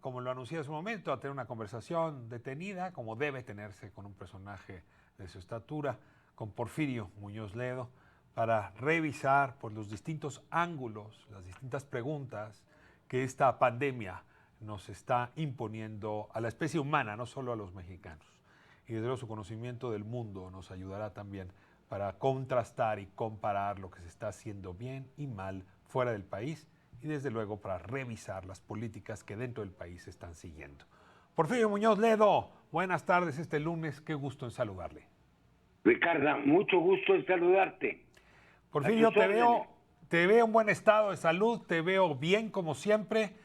como lo anuncié hace un momento, a tener una conversación detenida, como debe tenerse con un personaje de su estatura, con Porfirio Muñoz Ledo, para revisar por los distintos ángulos, las distintas preguntas que esta pandemia nos está imponiendo a la especie humana, no solo a los mexicanos. Y desde luego su conocimiento del mundo nos ayudará también para contrastar y comparar lo que se está haciendo bien y mal fuera del país y desde luego para revisar las políticas que dentro del país se están siguiendo. Porfirio Muñoz Ledo, buenas tardes este lunes, qué gusto en saludarle. Ricardo, mucho gusto en saludarte. Porfirio, te veo en buen estado de salud, te veo bien como siempre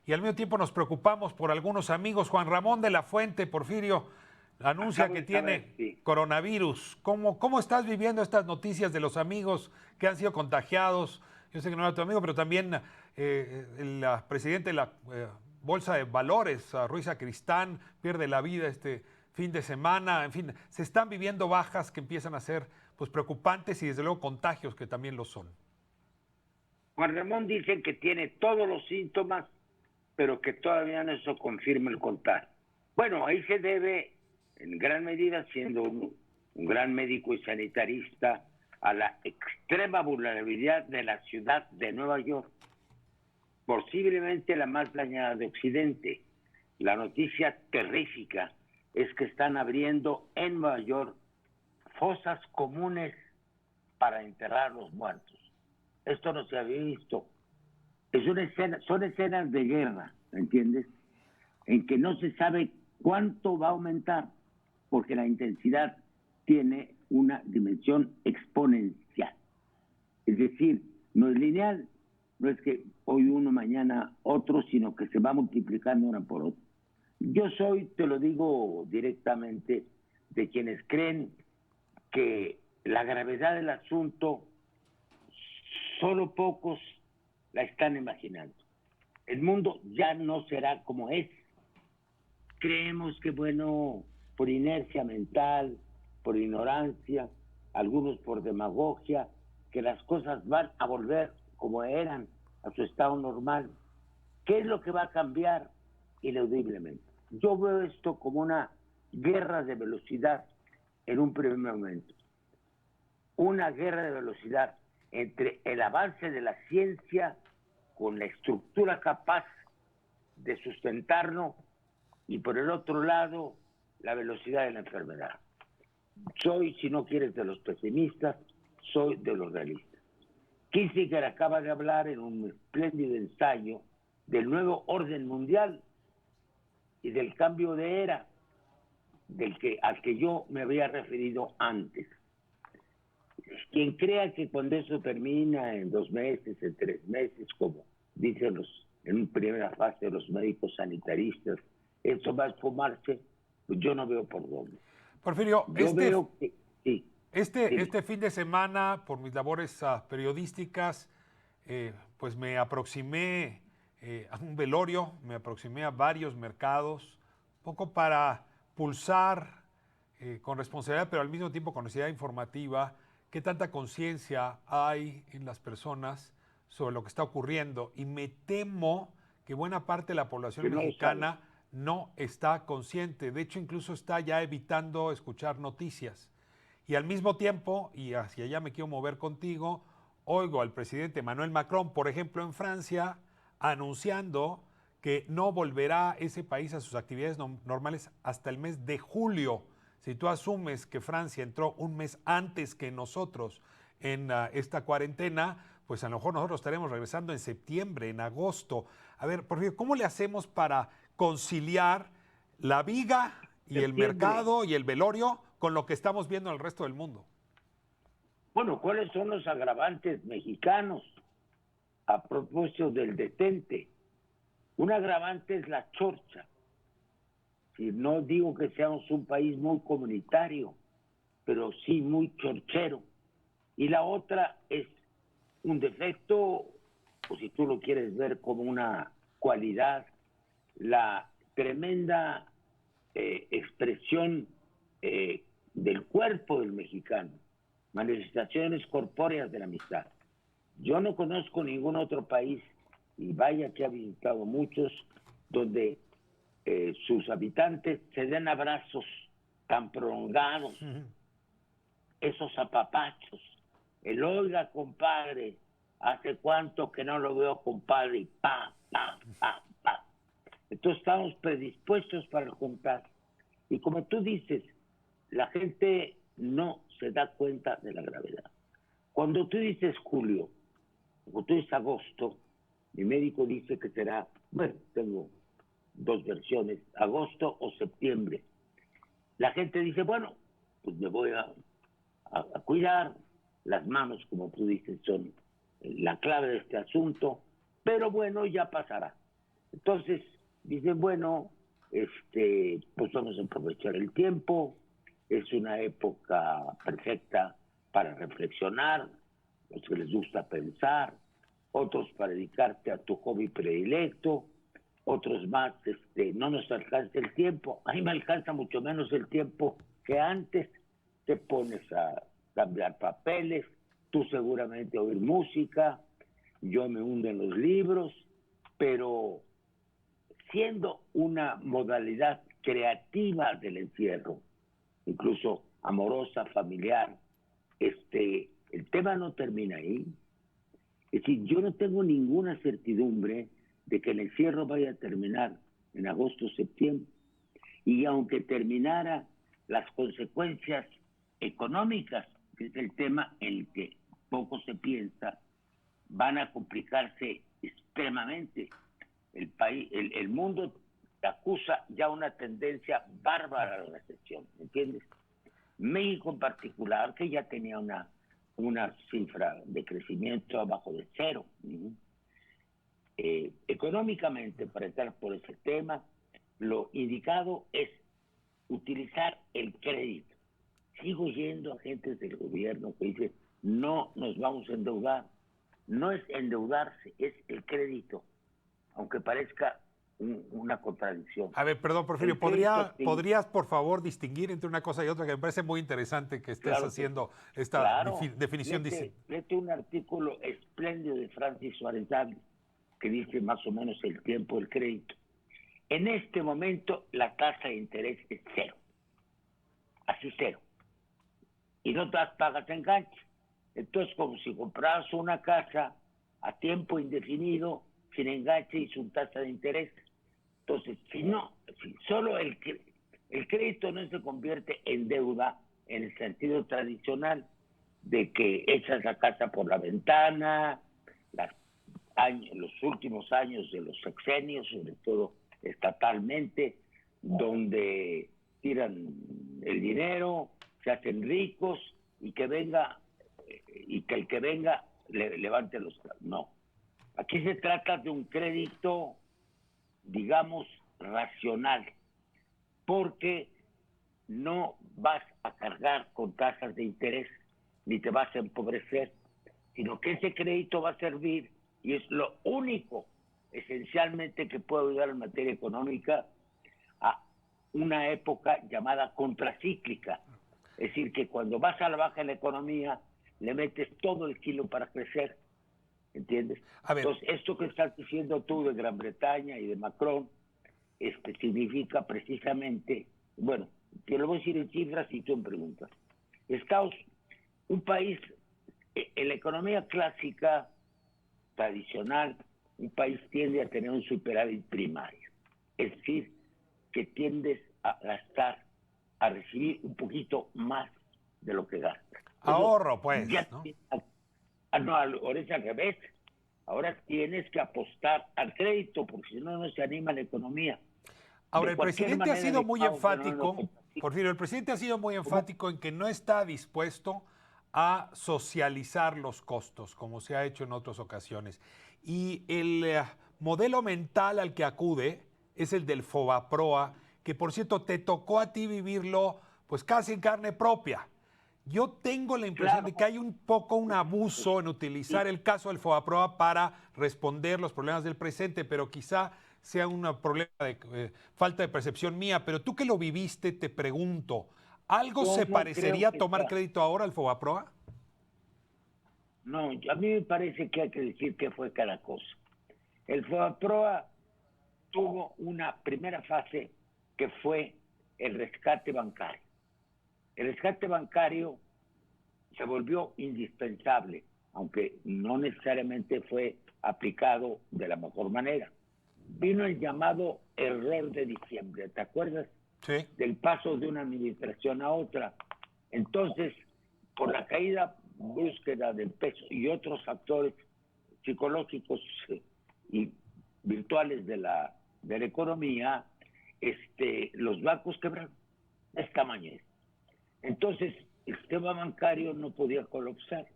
y al mismo tiempo nos preocupamos por algunos amigos. Juan Ramón de la Fuente, Porfirio, anuncia que tiene coronavirus. ¿Cómo estás viviendo estas noticias de los amigos que han sido contagiados? Yo sé que no era tu amigo, pero también el presidente de la Bolsa de Valores, Ruiz Sacristán, pierde la vida este fin de semana. En fin, se están viviendo bajas que empiezan a ser pues preocupantes y desde luego contagios que también lo son. Juan Ramón dice que tiene todos los síntomas, pero que todavía no se confirma el contagio. Bueno, ahí se debe, en gran medida, siendo un gran médico y sanitarista, a la extrema vulnerabilidad de la ciudad de Nueva York, posiblemente la más dañada de Occidente. La noticia terrífica es que están abriendo en Nueva York fosas comunes para enterrar los muertos. Esto no se había visto. Son escenas de guerra, ¿entiendes? En que no se sabe cuánto va a aumentar, porque la intensidad tiene una dimensión exponencial. Es decir, no es lineal, no es que hoy uno, mañana otro, sino que se va multiplicando una por otra. Yo soy, te lo digo directamente, de quienes creen que la gravedad del asunto solo pocos la están imaginando. El mundo ya no será como es. Creemos que, bueno, por inercia mental, por ignorancia, algunos por demagogia, que las cosas van a volver como eran, a su estado normal. ¿Qué es lo que va a cambiar? Ineludiblemente. Yo veo esto como una guerra de velocidad en un primer momento. Una guerra de velocidad entre el avance de la ciencia con la estructura capaz de sustentarlo y por el otro lado la velocidad de la enfermedad. Soy, si no quieres, de los pesimistas, soy de los realistas. Kissinger acaba de hablar en un espléndido ensayo del nuevo orden mundial y del cambio de era al que yo me había referido antes. Quien crea que cuando eso termina en 2 meses, en 3 meses, como dicen en una primera fase los médicos sanitaristas, eso va a esfumarse, pues yo no veo por dónde. Porfirio, veo que, sí, este fin de semana, por mis labores periodísticas, pues me aproximé a un velorio, me aproximé a varios mercados, poco para pulsar con responsabilidad, pero al mismo tiempo con necesidad informativa, qué tanta conciencia hay en las personas sobre lo que está ocurriendo. Y me temo que buena parte de la población mexicana no está consciente. De hecho, incluso está ya evitando escuchar noticias. Y al mismo tiempo, y hacia allá me quiero mover contigo, oigo al presidente Emmanuel Macron, por ejemplo, en Francia, anunciando que no volverá ese país a sus actividades normales hasta el mes de julio. Si tú asumes que Francia entró un mes antes que nosotros en esta cuarentena, pues a lo mejor nosotros estaremos regresando en septiembre, en agosto. A ver, Porfirio, ¿cómo le hacemos para conciliar la viga y el mercado y el velorio con lo que estamos viendo en el resto del mundo? Bueno, ¿cuáles son los agravantes mexicanos a propósito del detente? Un agravante es la chorcha. Si no digo que seamos un país muy comunitario, pero sí muy chorchero. Y la otra es un defecto, o si tú lo quieres ver como una cualidad, la tremenda expresión del cuerpo del mexicano, manifestaciones corpóreas de la amistad. Yo no conozco ningún otro país, y vaya que ha visitado muchos, donde sus habitantes se den abrazos tan prolongados, esos apapachos, el oiga, compadre, hace cuánto que no lo veo, compadre, y pa, pa, pa, pa. Entonces estamos predispuestos para el contagio. Y como tú dices, la gente no se da cuenta de la gravedad. Cuando tú dices julio, cuando tú dices agosto, mi médico dice que será, bueno, tengo dos versiones, agosto o septiembre. La gente dice, bueno, pues me voy a cuidar, las manos, como tú dices, son la clave de este asunto, pero bueno, ya pasará. Entonces, dicen, bueno, pues vamos a aprovechar el tiempo, es una época perfecta para reflexionar, los que les gusta pensar, otros para dedicarte a tu hobby predilecto, otros más, no nos alcanza el tiempo. A mí me alcanza mucho menos el tiempo que antes. Te pones a cambiar papeles, tú seguramente a oír música, yo me hundo en los libros, pero siendo una modalidad creativa del encierro, incluso amorosa, familiar, el tema no termina ahí. Es decir, yo no tengo ninguna certidumbre de que el encierro vaya a terminar en agosto o septiembre. Y aunque terminara, las consecuencias económicas, que es el tema en el que poco se piensa, van a complicarse extremadamente. El mundo acusa ya una tendencia bárbara a la recesión, ¿entiendes? México en particular, que ya tenía una cifra de crecimiento abajo de cero. Económicamente, para entrar por ese tema, lo indicado es utilizar el crédito. Sigo yendo a agentes del gobierno que dicen, no nos vamos a endeudar. No es endeudarse, es el crédito, aunque parezca una contradicción. A ver, perdón, Porfirio, ¿podrías, por favor, distinguir entre una cosa y otra? Que me parece muy interesante que estés haciendo esta definición. Léete un artículo espléndido de Francis Suárez Dávila, que dice más o menos el tiempo del crédito. En este momento, la tasa de interés es cero. Así cero. Y no te pagas enganche. Entonces, como si compraras una casa a tiempo indefinido, sin enganche y sin tasa de interés. Entonces, si solo el crédito no se convierte en deuda en el sentido tradicional de que echas la casa por la ventana, los últimos años de los sexenios, sobre todo estatalmente, donde tiran el dinero, se hacen ricos y que el que venga levante los... No. Aquí se trata de un crédito, digamos, racional, porque no vas a cargar con tasas de interés, ni te vas a empobrecer, sino que ese crédito va a servir, y es lo único, esencialmente, que puede ayudar en materia económica, a una época llamada contracíclica. Es decir, que cuando vas a la baja en la economía, le metes todo el kilo para crecer, ¿entiendes? Entonces, esto que estás diciendo tú de Gran Bretaña y de Macron, significa precisamente, bueno, te lo voy a decir en cifras y tú me preguntas. Un país, en la economía clásica, tradicional, un país tiende a tener un superávit primario. Es decir, que tiendes a gastar, a recibir un poquito más de lo que gastas. Ahorro, pues, ¿no? No, ahora es al revés. Ahora tienes que apostar al crédito, porque si no, no se anima la economía. Ahora, el presidente ha sido muy enfático, Porfirio, el presidente ha sido muy enfático en que no está dispuesto a socializar los costos, como se ha hecho en otras ocasiones. Y el modelo mental al que acude es el del Fobaproa, que por cierto te tocó a ti vivirlo pues casi en carne propia. Yo tengo la impresión de que hay un poco un abuso en utilizar el caso del Fobaproa para responder los problemas del presente, pero quizá sea un problema de falta de percepción mía. Pero tú que lo viviste, te pregunto, ¿algo se parecería a tomar crédito ahora al Fobaproa? No, a mí me parece que hay que decir que fue cada cosa. El Fobaproa tuvo una primera fase que fue el rescate bancario. El rescate bancario se volvió indispensable, aunque no necesariamente fue aplicado de la mejor manera. Vino el llamado error de diciembre, ¿te acuerdas? Sí. Del paso de una administración a otra. Entonces, por la caída búsqueda del peso y otros factores psicológicos y virtuales de la economía, los bancos quebraron. De este tamaño. Entonces, el sistema bancario no podía colapsar.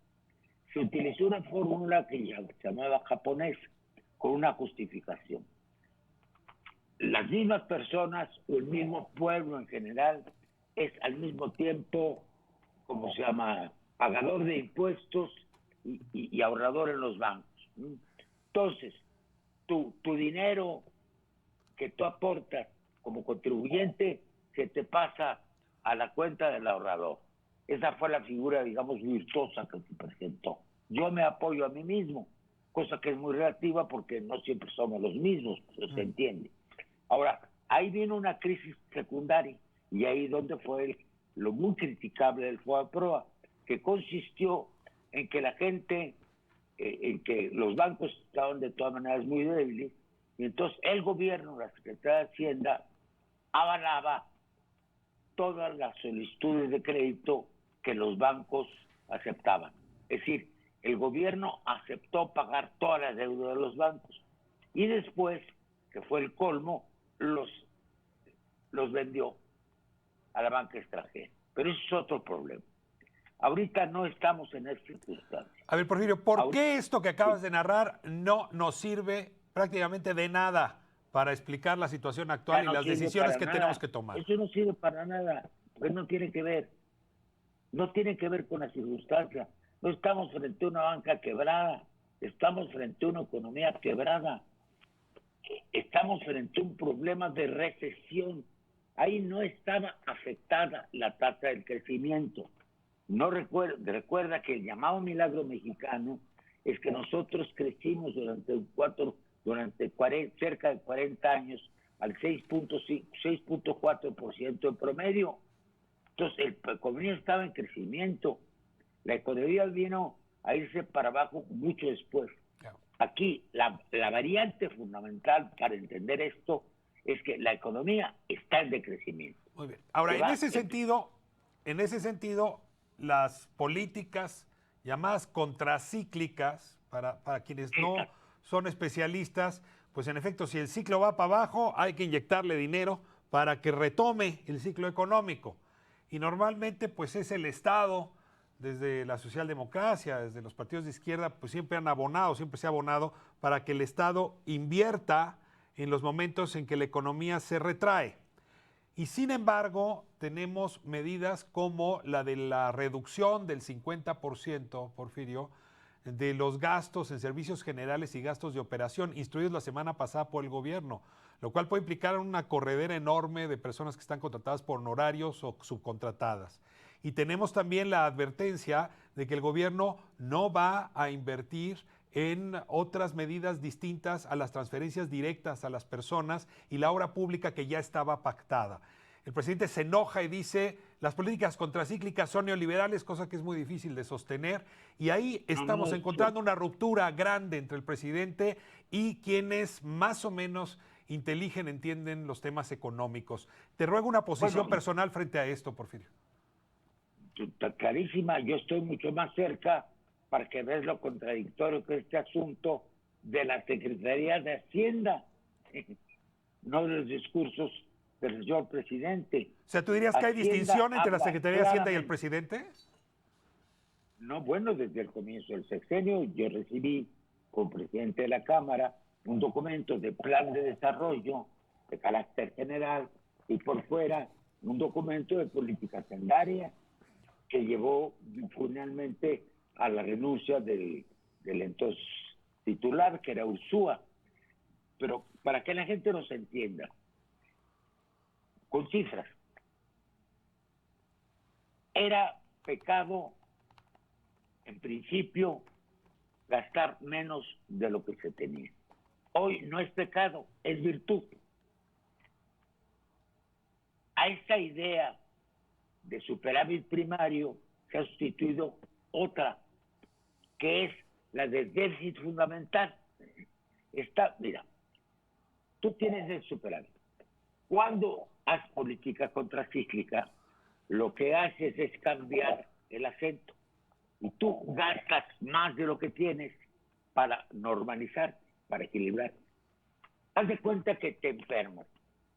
Se utilizó una fórmula que ya se llamaba japonés, con una justificación. Las mismas personas o el mismo pueblo en general es al mismo tiempo, como se llama, pagador de impuestos y ahorrador en los bancos. Entonces, tu dinero que tú aportas como contribuyente se te pasa a la cuenta del ahorrador. Esa fue la figura, digamos, virtuosa que se presentó. Yo me apoyo a mí mismo, cosa que es muy relativa porque no siempre somos los mismos, se entiende. Ahora, ahí vino una crisis secundaria y ahí donde fue lo muy criticable del FOBAPROA, que consistió en que la gente, en que los bancos estaban de todas maneras muy débiles, y entonces el gobierno, la Secretaría de Hacienda, avalaba todas las solicitudes de crédito que los bancos aceptaban. Es decir, el gobierno aceptó pagar todas las deudas de los bancos y después, que fue el colmo, los vendió a la banca extranjera. Pero eso es otro problema. Ahorita no estamos en esa circunstancia. A ver, Porfirio, ¿por qué esto que acabas de narrar no nos sirve prácticamente de nada para explicar la situación actual y las decisiones que tenemos que tomar? Eso no sirve para nada, porque no tiene que ver. No tiene que ver con la circunstancia. No estamos frente a una banca quebrada, estamos frente a una economía quebrada, estamos frente a un problema de recesión. Ahí no estaba afectada la tasa del crecimiento. No recuerda que el llamado milagro mexicano es que nosotros crecimos durante cerca de 40 años al 6.4% en promedio. Entonces, la economía estaba en crecimiento. La economía vino a irse para abajo mucho después. Aquí, la variante fundamental para entender esto es que la economía está en decrecimiento. Muy bien. Ahora, en ese sentido, las políticas llamadas contracíclicas, para quienes no son especialistas, pues en efecto, si el ciclo va para abajo, hay que inyectarle dinero para que retome el ciclo económico. Y normalmente, pues es el Estado, desde la socialdemocracia, desde los partidos de izquierda, pues siempre se ha abonado para que el Estado invierta en los momentos en que la economía se retrae. Y sin embargo, tenemos medidas como la de la reducción del 50%, Porfirio, de los gastos en servicios generales y gastos de operación instruidos la semana pasada por el gobierno, lo cual puede implicar una corredera enorme de personas que están contratadas por honorarios o subcontratadas. Y tenemos también la advertencia de que el gobierno no va a invertir en otras medidas distintas a las transferencias directas a las personas y la obra pública que ya estaba pactada. El presidente se enoja y dice, las políticas contracíclicas son neoliberales, cosa que es muy difícil de sostener, y ahí estamos encontrando una ruptura grande entre el presidente y quienes más o menos entienden los temas económicos. Te ruego una posición personal frente a esto, Porfirio. Está clarísima, yo estoy mucho más cerca para que veas lo contradictorio que es este asunto de la Secretaría de Hacienda, no de los discursos del señor presidente. O sea, ¿tú dirías que hay distinción entre la Secretaría de Hacienda y el presidente? No, bueno, desde el comienzo del sexenio yo recibí como presidente de la Cámara un documento de plan de desarrollo de carácter general y por fuera un documento de política hacendaria que llevó finalmente a la renuncia del entonces titular, que era Ursúa. Pero para que la gente nos entienda, con cifras, era pecado, en principio, gastar menos de lo que se tenía. hoy no es pecado, es virtud. A esta idea de superávit primario se ha sustituido otra, que es la de déficit fundamental. Mira, tú tienes el superávit. Cuando haces política contracíclica, lo que haces es cambiar el acento. Y tú gastas más de lo que tienes para normalizar, para equilibrar. Haz de cuenta que te enfermas,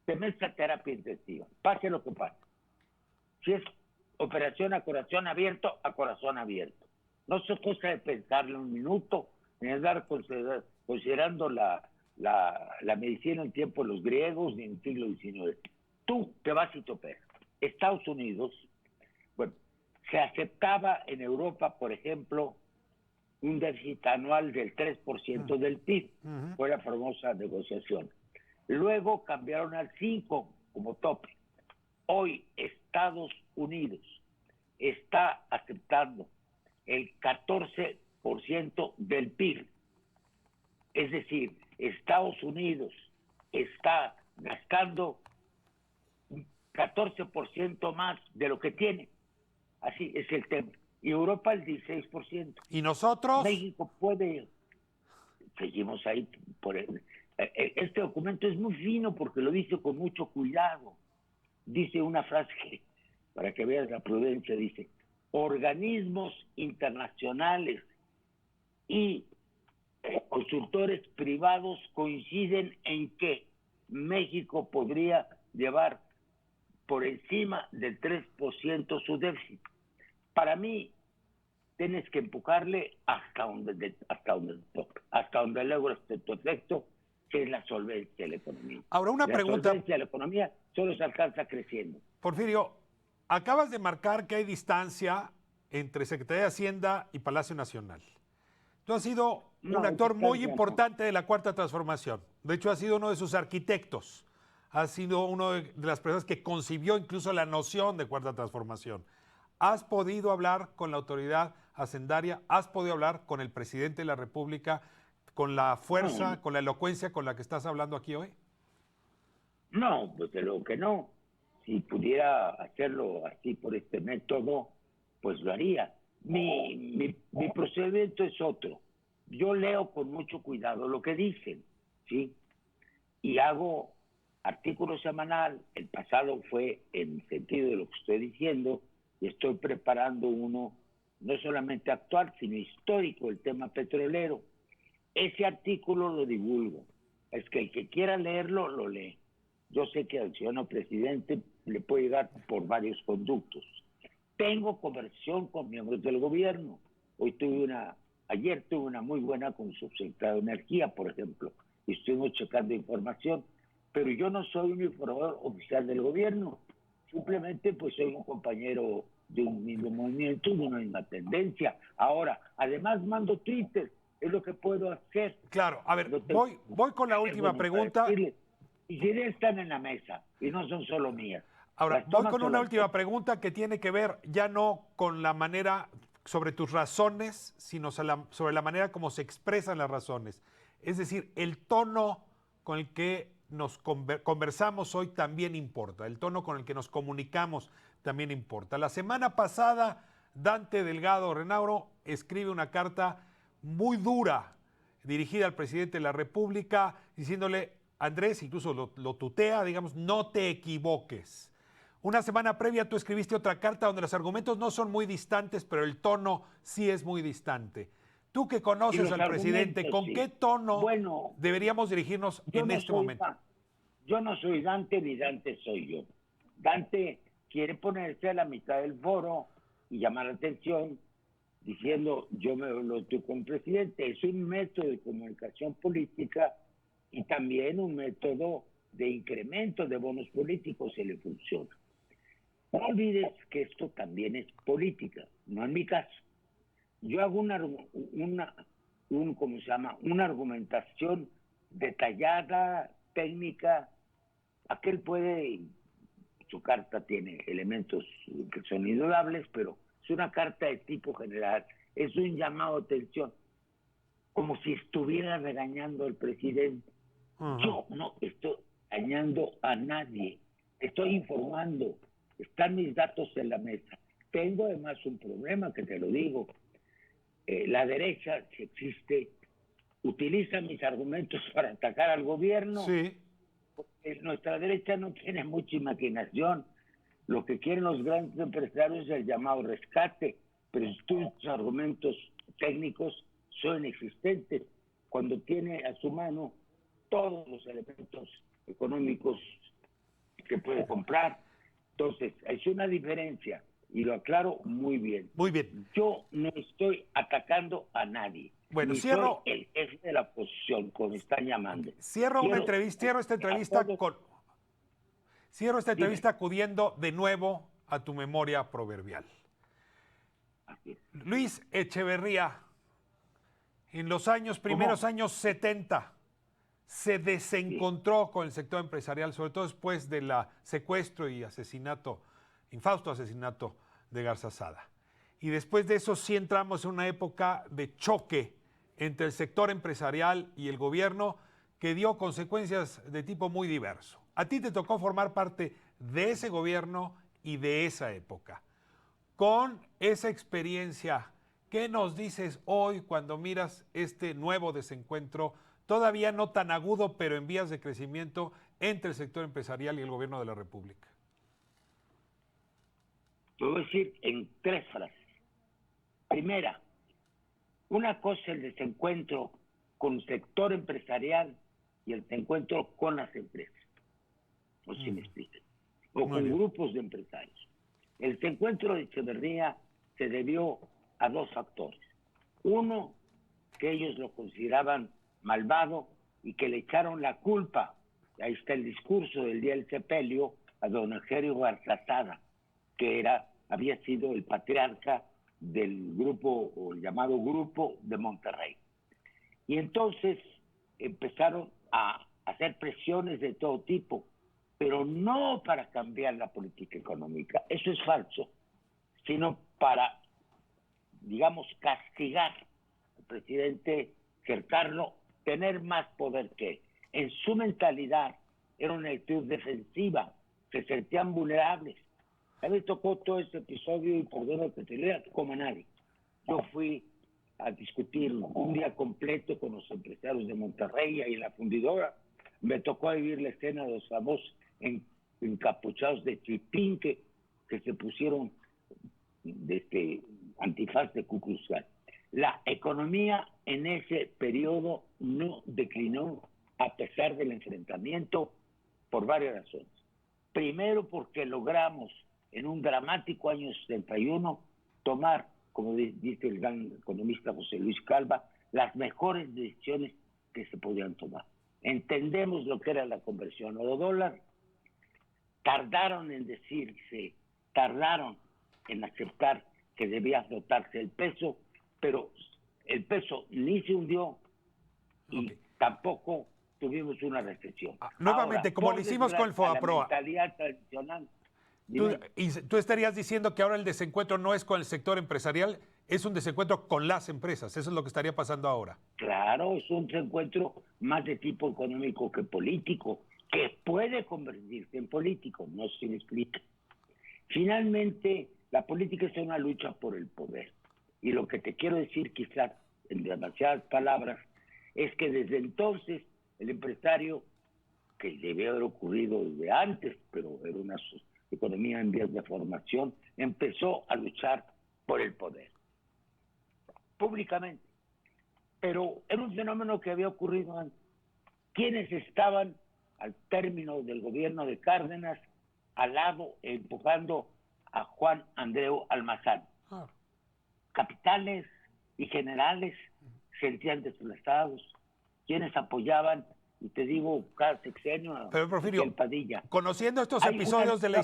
te metes a terapia intensiva, pase lo que pase. Si es operación a corazón abierto, a corazón abierto. No es cosa de pensarlo un minuto, ni de estar considerando la medicina en tiempo de los griegos, ni en el siglo XIX. Tú te vas y te operas. Estados Unidos, bueno, se aceptaba en Europa, por ejemplo, un déficit anual del 3% del PIB. Fue la famosa negociación. Luego cambiaron al 5% como tope. Hoy Estados Unidos está aceptando el 14% del PIB. Es decir, Estados Unidos está gastando un 14% más de lo que tiene. Así es el tema. Y Europa el 16%. ¿Y nosotros? México puede... Seguimos ahí. Este documento es muy fino porque lo dice con mucho cuidado. Dice una frase que, para que veas la prudencia, dice: organismos internacionales y consultores privados coinciden en que México podría llevar por encima del 3% su déficit. Para mí, tienes que empujarle hasta donde logra tu efecto, que es la solvencia de la economía. Ahora, una pregunta. La solvencia de la economía solo se alcanza creciendo. Porfirio, acabas de marcar que hay distancia entre Secretaría de Hacienda y Palacio Nacional. Tú has sido un actor muy importante de la Cuarta Transformación. De hecho, has sido uno de sus arquitectos. Has sido una de las personas que concibió incluso la noción de Cuarta Transformación. ¿Has podido hablar con la autoridad hacendaria? ¿Has podido hablar con el presidente de la República con la fuerza, con la elocuencia con la que estás hablando aquí hoy? No, pues de lo que no. Si pudiera hacerlo así por este método, pues lo haría. Mi procedimiento es otro. Yo leo con mucho cuidado lo que dicen, ¿sí? Y hago artículo semanal. El pasado fue en sentido de lo que estoy diciendo, y estoy preparando uno no solamente actual, sino histórico, el tema petrolero. Ese artículo lo divulgo. Es que el que quiera leerlo, lo lee. Yo sé que al ciudadano presidente le puede llegar por varios conductos. Tengo conversión con miembros del gobierno. Ayer tuve una muy buena con su subsecretario de Energía, por ejemplo, y estuvimos checando información, pero yo no soy un informador oficial del gobierno. Simplemente pues soy un compañero de un mismo movimiento, de una misma tendencia. Ahora, además mando Twitter, es lo que puedo hacer. Claro, a ver, voy con la última pregunta. Mis ideas están en la mesa y no son solo mías. Ahora, voy con una última pregunta que tiene que ver ya no con la manera sobre tus razones, sino sobre la manera como se expresan las razones. Es decir, el tono con el que nos conversamos hoy también importa, el tono con el que nos comunicamos también importa. La semana pasada, Dante Delgado Renauro escribe una carta muy dura dirigida al presidente de la República, diciéndole: Andrés, incluso lo tutea, digamos, no te equivoques. Una semana previa tú escribiste otra carta donde los argumentos no son muy distantes, pero el tono sí es muy distante. Tú que conoces al presidente, ¿con qué tono deberíamos dirigirnos en este momento? Yo no soy Dante, ni Dante soy yo. Dante quiere ponerse a la mitad del foro y llamar la atención diciendo: yo me lo estoy con el presidente. Es un método de comunicación política y también un método de incremento de bonos políticos, se le funciona. No olvides que esto también es política, no en mi caso. Yo hago una argumentación detallada, técnica. Aquel su carta tiene elementos que son indudables, pero es una carta de tipo general, es un llamado de atención. como si estuviera regañando al presidente. Ajá. Yo no estoy regañando a nadie, estoy informando, están mis datos en la mesa. Tengo además un problema que te lo digo. La derecha, si existe, utiliza mis argumentos para atacar al gobierno. Sí. Porque nuestra derecha no tiene mucha imaginación. Lo que quieren los grandes empresarios es el llamado rescate, pero tus argumentos técnicos son inexistentes cuando tiene a su mano todos los elementos económicos que puede comprar. Entonces, es una diferencia y lo aclaro muy bien. Muy bien. Yo no estoy atacando a nadie. Bueno, ni cierro. Soy el jefe de la oposición, como me están llamando. Cierro esta entrevista acudiendo de nuevo a tu memoria proverbial. Luis Echeverría, en los primeros años 70, se desencontró con el sector empresarial, sobre todo después del secuestro y infausto asesinato de Garzazada. Y después de eso sí entramos en una época de choque entre el sector empresarial y el gobierno que dio consecuencias de tipo muy diverso. A ti te tocó formar parte de ese gobierno y de esa época. Con esa experiencia, ¿qué nos dices hoy cuando miras este nuevo desencuentro, todavía no tan agudo, pero en vías de crecimiento, entre el sector empresarial y el gobierno de la República? Te voy a decir en 3 frases. Primera, una cosa es el desencuentro con el sector empresarial y el desencuentro con las empresas. No sé si me explico. O con grupos de empresarios. El desencuentro de Echeverría se debió a 2 factores. Uno, que ellos lo consideraban malvado y que le echaron la culpa, ahí está el discurso del día del sepelio, a don Eugenio Garzazada, que había sido el patriarca del grupo, o el llamado Grupo de Monterrey. Y entonces empezaron a hacer presiones de todo tipo, pero no para cambiar la política económica, eso es falso, sino para, digamos, castigar al presidente, cercarlo, tener más poder que él. En su mentalidad era una actitud defensiva, se sentían vulnerables. A mí me tocó todo ese episodio y perdón que te lea como a nadie. Yo fui a discutir un día completo con los empresarios de Monterrey y en la fundidora. Me tocó vivir la escena de los famosos encapuchados de chipín que se pusieron antifaz de Ku Klux Klan. La economía en ese periodo no declinó a pesar del enfrentamiento por varias razones. Primero, porque logramos en un dramático año 71 tomar, como dice el gran economista José Luis Calva, las mejores decisiones que se podían tomar. Entendemos lo que era la conversión oro-dólar, tardaron en decirse, tardaron en aceptar que debía flotarse el peso, pero el peso ni se hundió y tampoco tuvimos una recesión. Nuevamente, ahora, como lo hicimos con el FOBAPROA. La mentalidad tradicional. Tú estarías diciendo que ahora el desencuentro no es con el sector empresarial, es un desencuentro con las empresas. Eso es lo que estaría pasando ahora. Claro, es un desencuentro más de tipo económico que político, que puede convertirse en político, no se me explica. Finalmente, la política es una lucha por el poder. Y lo que te quiero decir, quizás en demasiadas palabras, es que desde entonces el empresario, que debe haber ocurrido desde antes, pero era una economía en vías de formación, empezó a luchar por el poder, públicamente. Pero era un fenómeno que había ocurrido antes. Quienes estaban al término del gobierno de Cárdenas, al lado, empujando a Juan Andreu Almazán. Capitales y generales se sentían desplazados, quienes apoyaban, y te digo, cada sexenio, pero Porfirio, Padilla. Conociendo estos episodios de la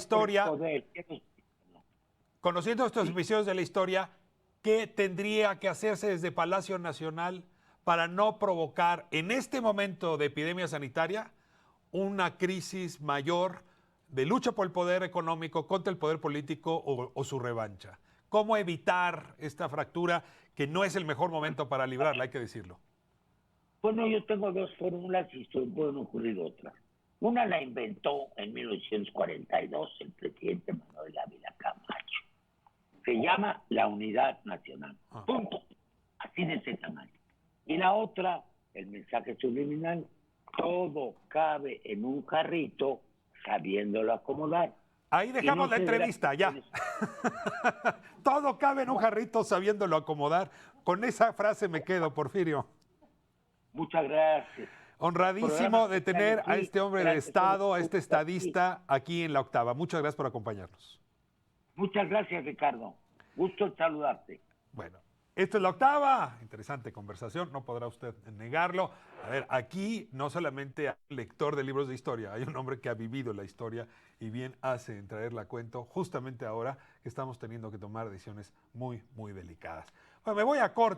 historia, ¿qué tendría que hacerse desde Palacio Nacional para no provocar en este momento de epidemia sanitaria una crisis mayor de lucha por el poder económico contra el poder político o su revancha? ¿Cómo evitar esta fractura que no es el mejor momento para librarla, hay que decirlo? Bueno, yo tengo dos fórmulas y se pueden ocurrir otras. Una la inventó en 1942 el presidente Manuel Ávila Camacho. Se llama la unidad nacional. Punto. Así de ese tamaño. Y la otra, el mensaje subliminal, todo cabe en un carrito sabiéndolo acomodar. Ahí dejamos la entrevista, ya. Todo cabe en un jarrito sabiéndolo acomodar. Con esa frase me quedo, Porfirio. Muchas gracias. Honradísimo de tener a este hombre de Estado, a este estadista aquí en La Octava. Muchas gracias por acompañarnos. Muchas gracias, Ricardo. Gusto en saludarte. Bueno, esto es La Octava. Interesante conversación, no podrá usted negarlo. A ver, aquí no solamente hay un lector de libros de historia, hay un hombre que ha vivido la historia y bien hace en traerla a cuento justamente ahora que estamos teniendo que tomar decisiones muy, muy delicadas. Bueno, me voy a corte.